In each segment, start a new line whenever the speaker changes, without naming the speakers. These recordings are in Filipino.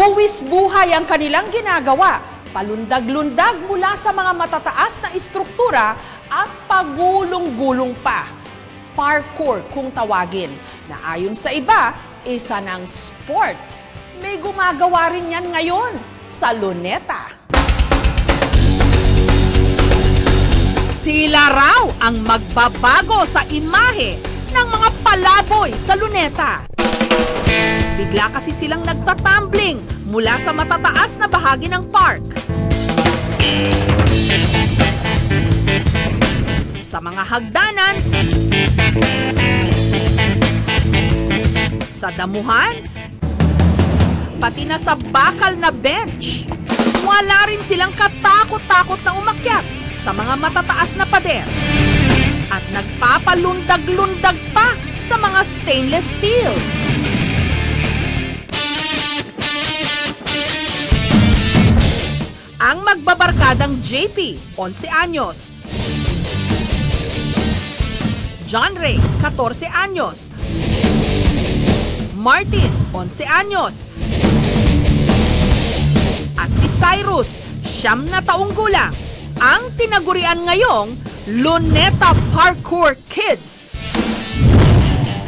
Buwis buhay ang kanilang ginagawa. Palundag-lundag mula sa mga matataas na istruktura at pagulong-gulong pa. Parkour kung tawagin, na ayon sa iba, isa ng sport. May gumagawa rin yan ngayon sa Luneta. Sila raw ang magbabago sa imahe ng mga palaboy sa Luneta. Bigla kasi silang nagtatumbling mula sa matataas na bahagi ng park. Sa mga hagdanan, sa damuhan, pati na sa bakal na bench. Wala rin silang katakot-takot na umakyat sa mga matataas na pader. At nagpapalundag-lundag pa sa mga stainless steel. Ang magbabarkadang JP, 11 anyos. John Ray, 14 anyos. Martin, 11 anyos. At si Cyrus, 9 na taong gulang, ang tinagurian ngayong Luneta Parkour Kids.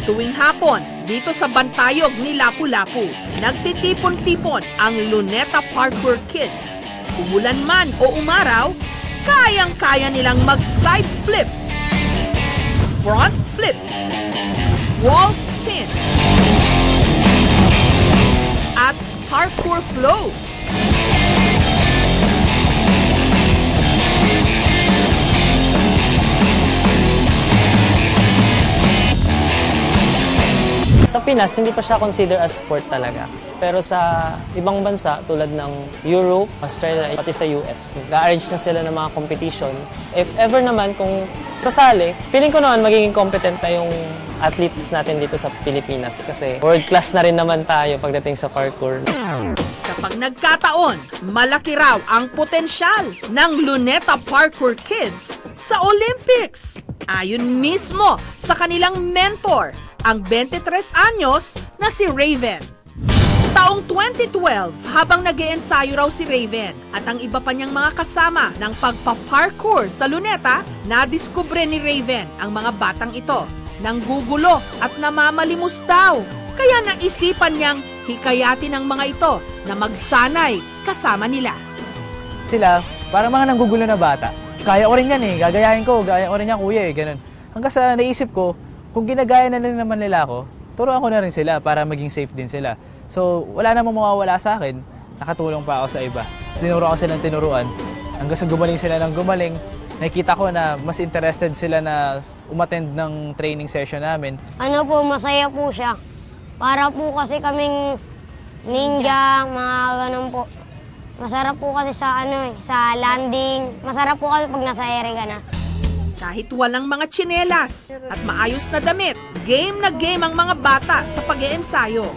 Tuwing hapon, dito sa Bantayog ni Lapu-Lapu, nagtitipon-tipon ang Luneta Parkour Kids. Umulan man o umaraw, kayang-kaya nilang mag-side flip, front flip, wall spin, at parkour flows.
Sa Pinas, hindi pa siya consider as sport talaga. Pero sa ibang bansa, tulad ng Europe, Australia, pati sa US, nag-arrange na sila ng mga competition. If ever naman, kung sasali, feeling ko naman magiging competent na yung athletes natin dito sa Pilipinas. Kasi world class na rin naman tayo pagdating sa parkour.
Kapag nagkataon, malaki raw ang potensyal ng Luneta Parkour Kids sa Olympics. Ayon mismo sa kanilang mentor, ang 23 anyos na si Raven. Taong 2012, habang nag-iensayo raw si Raven at ang iba pa niyang mga kasama ng pagpa-parkour sa Luneta, nadiskubre ni Raven ang mga batang ito. Nanggugulo at namamalimos daw. Kaya naisipan niyang hikayatin ang mga ito na magsanay kasama nila.
Sila, parang mga nanggugulo na bata. Kaya ko rin yan eh, gagayahin ko, gaya ko rin yan kuya eh, ganun. Hanggang sa naisip ko, kung ginagaya na rin naman nila ako, turuan ko na rin sila para maging safe din sila. So, wala namang mawawala sa akin, nakatulong pa ako sa iba. Tinuro ko silang tinuruan, hanggang sa gumaling sila ng gumaling, nakikita ko na mas interested sila na umattend ng training session namin.
Ano po, masaya po siya. Para po kasi kaming ninja, mga ganun po. Masarap po kasi sa sa landing. Masarap po kasi pag nasa ere ka na.
Kahit walang mga tsinelas at maayos na damit, game na game ang mga bata sa pag-iensayo.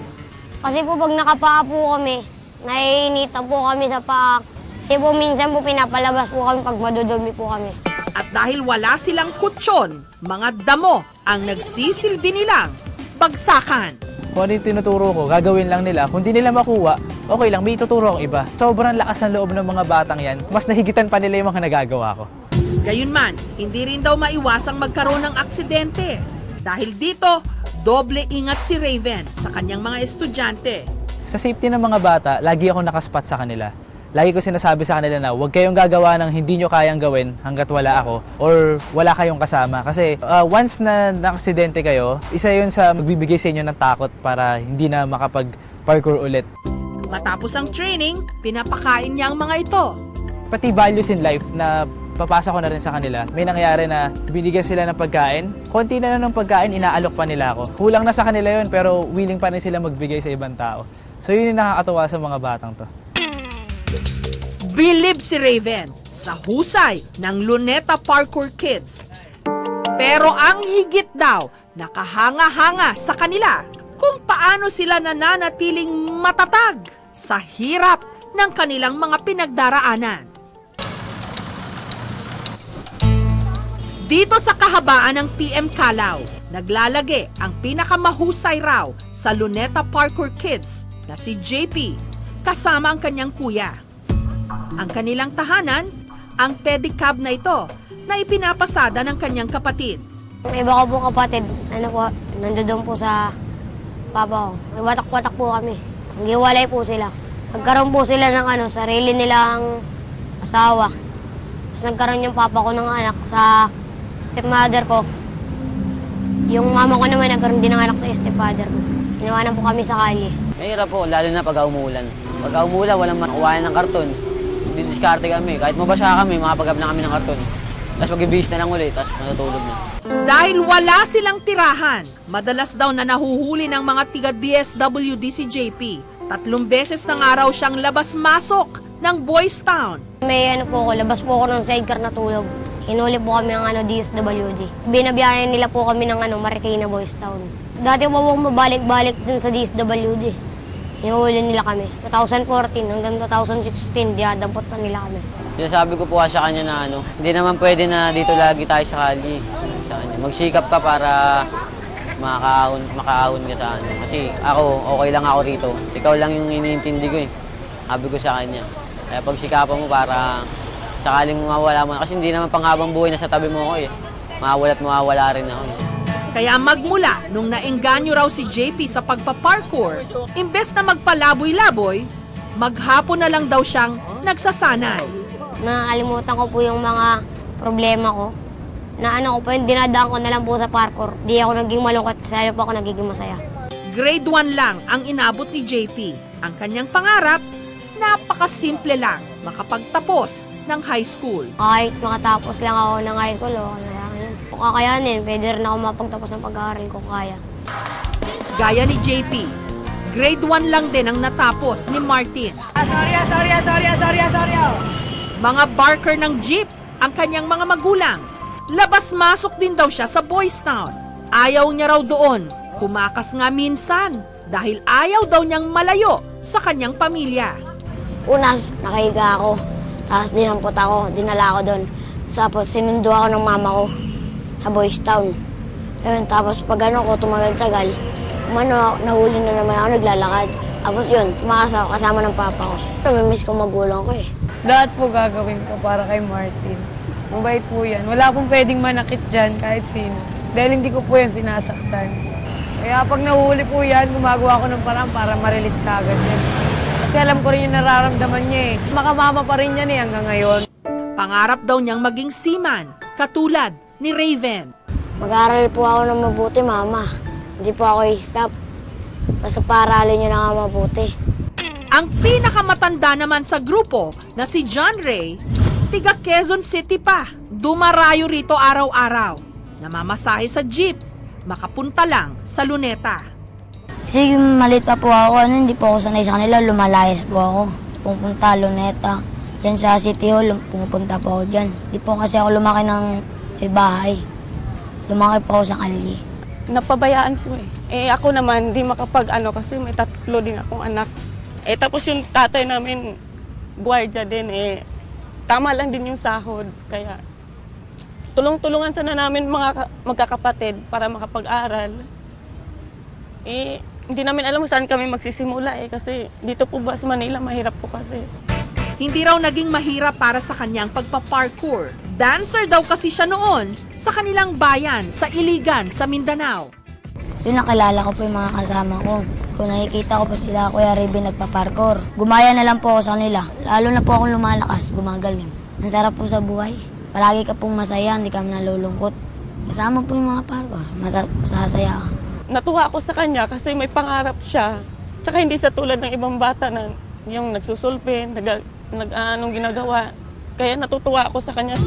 Kasi po pag nakapaa po kami, naiinitan po kami sa paa. Kasi po minsan po pinapalabas po kami pag madudumi po kami.
At dahil wala silang kutsyon, mga damo ang nagsisilbi nilang bagsakan.
Kung ano yung tinuturo ko, gagawin lang nila. Kung di nila makuha, okay lang, may ituturo akong iba. Sobrang lakas ng loob ng mga batang yan. Mas nahigitan pa nila yung mga nagagawa ko.
Gayunman, hindi rin daw maiwasang magkaroon ng aksidente. Dahil dito, doble ingat si Raven sa kanyang mga estudyante.
Sa safety ng mga bata, lagi ako nakaspot sa kanila. Lagi ko sinasabi sa kanila na huwag kayong gagawa ng hindi nyo kayang gawin hanggat wala ako or wala kayong kasama. Kasi once na nakaksidente kayo, isa yun sa magbibigay sa inyo ng takot para hindi na makapag-parkour ulit.
Matapos ang training, pinapakain niya ang mga ito.
Pati values in life na papasa ko na rin sa kanila. May nangyari na binigyan sila ng pagkain. Konti na ng pagkain, inaalok pa nila ako. Kulang na sa kanila yun pero willing pa rin sila magbigay sa ibang tao. So yun yung nakakatuwa sa mga batang to.
Bilib si Raven sa husay ng Luneta Parkour Kids. Pero ang higit daw, nakahanga-hanga sa kanila kung paano sila nananatiling matatag sa hirap ng kanilang mga pinagdaraanan. Dito sa kahabaan ng TM Calao, naglalagi ang pinakamahusay raw sa Luneta Parkour Kids na si JP. kasama ang kanyang kuya. Ang kanilang tahanan, ang pedicab na ito na ipinapasada ng kanyang kapatid.
May iba ko po kapatid, nandoon po sa papa ko. May watak-watak po kami. Naghiwalay po sila. Nagkaroon po sila ng sarili nilang asawa. Tapos nagkaroon yung papa ko ng anak sa stepmother ko. Yung mama ko naman nagkaroon din ng anak sa stepfather ko. Iniwanan po kami sa kalye.
Mahirap po, lalo na pag umuulan. Pag umuulan, walang makuhayan ng karton. Didiskarte kami. Kahit mabasa kami, makapagab na kami ng karton. Tapos mag-ibihis na lang ulit, tapos matutulog na.
Dahil wala silang tirahan, madalas daw na nahuhuli ng mga tiga-DSWD si JP. 3 beses ng araw siyang labas-masok ng Boys Town.
May po ako, labas po ako ng sidecar na tulog. Hinuli po kami ng DSWD. Binabiyayan nila po kami ng Marikina Boys Town. Dati po mabalik-balik dun sa DSWD. Hinuli nila kami. 2014 hanggang 2016, dinadampot pa nila kami.
Sinasabi ko po sa kanya na hindi naman pwede na dito lagi tayo sa kalye. Magsikap ka para makaahon ka sa Kasi ako, okay lang ako rito. Ikaw lang yung iniintindi ko eh. Sabi ko sa kanya. Kaya pagsikapan mo para sakaling mawawala mo. Kasi hindi naman panghabang buhay na sa tabi mo ako eh. Mawawala't mawawala rin ako eh.
Kaya magmula nung naengganyo raw si JP sa pagpaparkour, imbes na magpalaboy-laboy, maghapon na lang daw siyang nagsasanay.
Nakakalimutan ko po yung mga problema ko. Na yung dinadaan ko na lang po sa parkour. Di ako naging malungkot, salo po ako nagiging masaya.
Grade 1 lang ang inabot ni JP. Ang kanyang pangarap, napakasimple lang, makapagtapos ng high school.
Kahit makatapos lang ako ng high school, kung kakayanin, pwede rin ako mapagtapos ng pag-aaral ko kaya.
Gaya ni JP, grade 1 lang din ang natapos ni Martin. Mga barker ng jeep ang kanyang mga magulang. Labas-masok din daw siya sa Boys Town. Ayaw niya raw doon. Kumakas nga minsan dahil ayaw daw niyang malayo sa kanyang pamilya.
Una, nakahiga ako. Tapos dinampot ako, dinala ako doon. Tapos sinundo ako ng mama ko sa Boys Town. Ayun, tapos pag ko, tumagal-tagal, nahuli na naman ako, naglalakad. Tapos yun, tumakas ako kasama ng papa ko. Namimiss ko magulang ko eh.
Lahat po gagawin ko para kay Martin. Mabait po yan. Wala pong pwedeng manakit dyan kahit sino. Dahil hindi ko po yan sinasaktan. Kaya pag nahuli po yan, gumagawa ko ng paraan para ma-release kagad yan. Kasi alam ko rin yung nararamdaman niya eh. Makamama pa rin yan eh hanggang ngayon.
Pangarap daw niyang maging seaman, katulad ni Raven.
Mag-aaral po ako ng mabuti, mama. Hindi po ako i-stop. Basta paaralin niyo na nga mabuti.
Ang pinakamatanda naman sa grupo na si John Ray, tiga Quezon City pa. Dumarayo rito araw-araw. Namamasahe sa jeep, makapunta lang sa Luneta.
Kasi malit pa po ako, hindi po ako sanay sa kanila, lumalayas po ako. Pupunta Luneta. Diyan sa City Hall, pupunta po ako dyan. Hindi po kasi ako lumaki ng bahay. Lumaki po ako sa kalye.
Napabayaan po eh. Ako naman, hindi kasi may 3 din akong anak. Tapos yung tatay namin, gwardiya din tama lang din yung sahod. Kaya tulong-tulungan sana namin mga magkakapatid para makapag-aral. Hindi namin alam kung saan kami magsisimula kasi dito po ba sa Manila, mahirap po kasi.
Hindi raw naging mahirap para sa kanyang pagpaparkour. Dancer daw kasi siya noon sa kanilang bayan sa Iligan sa Mindanao.
Yun nakilala ko po yung mga kasama ko. Kung nakikita ko pa sila Kuya Ruben nagpa-parkour, gumaya na lang po ako sa kanila. Lalo na po akong lumalakas, gumagaling. Ang sarap po sa buhay. Palagi ka pong masaya, hindi ka nalulungkot. Kasama po yung mga parkour, masasaya ka.
Natuwa ako sa kanya kasi may pangarap siya. Tsaka hindi sa tulad ng ibang bata na yung nagsusulpin, anong ginagawa. Kaya natutuwa ako sa kanya.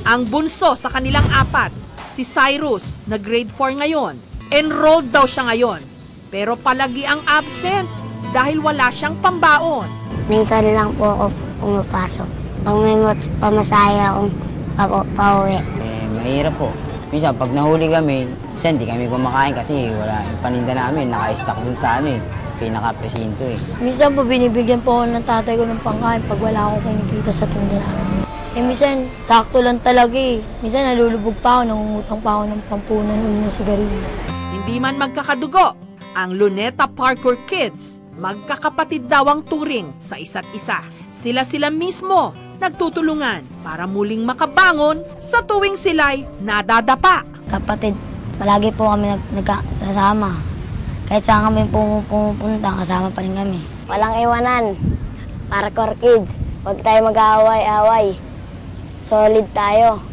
Ang bunso sa kanilang 4, si Cyrus, na grade 4 ngayon. Enrolled daw siya ngayon, pero palagi ang absent dahil wala siyang pambaon.
Minsan lang po ako pumapasok. Pag may pamasaya akong pauwi.
Mahirap po. Minsan, pag nahuli kami, hindi kami kumakain kasi wala yung paninda namin. Naka-stock dun sa pinaka-presinto
Minsan po binibigyan po ako ng tatay ko ng pangkain pag wala akong kinikita sa tindahan. Minsan, sakto lang talaga Minsan nalulubog pa ako, nangungutang pa ako ng pampunan ng sigarilyo.
Hindi man magkakadugo, ang Luneta Parkour Kids Magkakapatid daw ang turing sa isa't isa. Sila mismo nagtutulungan para muling makabangon sa tuwing sila'y nadadapa.
Kapatid, palagi po kami nagkasama. Kahit saan kami pupunta, kasama pa rin kami. Walang iwanan. Parkour Kid. Huwag tayo mag-aaway-away. Solid tayo.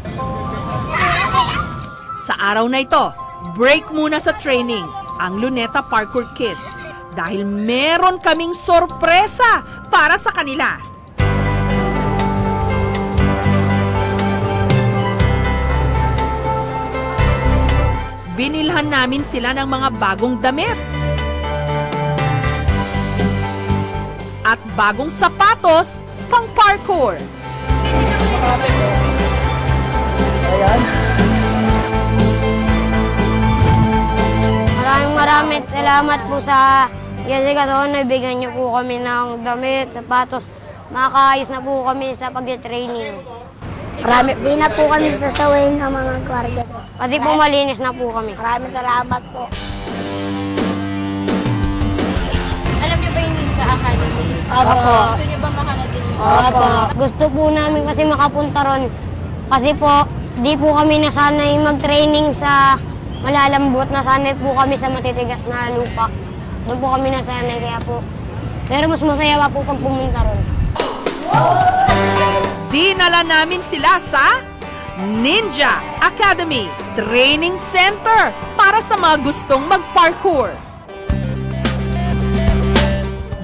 Sa araw na ito, break muna sa training ang Luneta Parkour Kids dahil meron kaming sorpresa para sa kanila. Binilhan namin sila ng mga bagong damit at bagong sapatos pang parkour.
Maraming salamat po sa Jessica Soon. Nabigyan niyo po kami ng damit, sapatos. Makakaayos na po kami sa pag-training. Di na po kami sasawin ang mga gwardiya. Kasi po malinis na po kami. Maraming salamat po.
Alam niyo ba yung sa academy?
Opo.
Gusto niyo ba makanood din?
Opo. Gusto po namin kasi makapunta ron. Kasi po, di po kami nasanay mag-training sa malalambot. Nasanay po kami sa matitigas na lupa. Doon po kami nasanay kaya po. Pero mas masaya pa po pag pumunta ron.
Dinala namin sila sa Ninja Academy Training Center para sa mga gustong mag-parkour.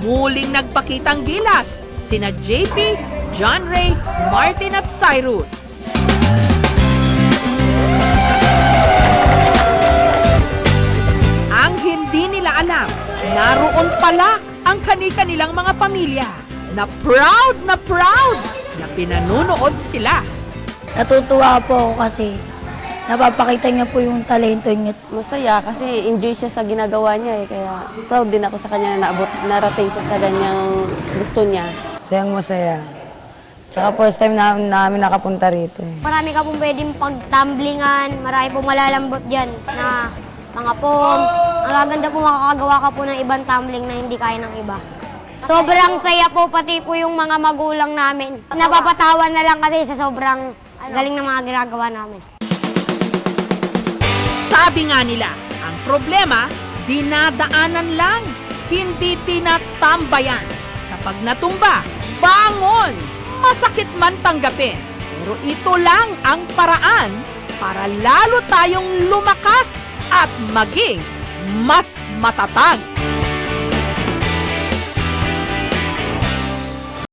Muling nagpakitang gilas sina JP, John Ray, Martin at Cyrus. Ang hindi nila alam, naroon pala ang kani-kanilang mga pamilya na proud na pinanunood sila.
Natutuwa po ako kasi napapakita niya po yung talento niya.
Masaya kasi enjoy siya sa ginagawa niya eh. Kaya proud din ako sa kanya na narating siya sa ganyang gusto niya.
Sayang masaya. Tsaka first time namin nakapunta rito eh.
Marami ka pong pwedeng pagtumblingan, marami pong malalambot dyan na mga foam. Ang gaganda po makakagawa ka po ng ibang tumbling na hindi kaya ng iba. Sobrang saya po, pati po yung mga magulang namin. Napapatawa na lang kasi sa sobrang galing ng mga ginagawa namin.
Sabi nga nila, ang problema, dinadaanan lang, hindi tinatambayan. Kapag natumba, bangon! Masakit man tanggapin. Pero ito lang ang paraan para lalo tayong lumakas at maging mas matatag.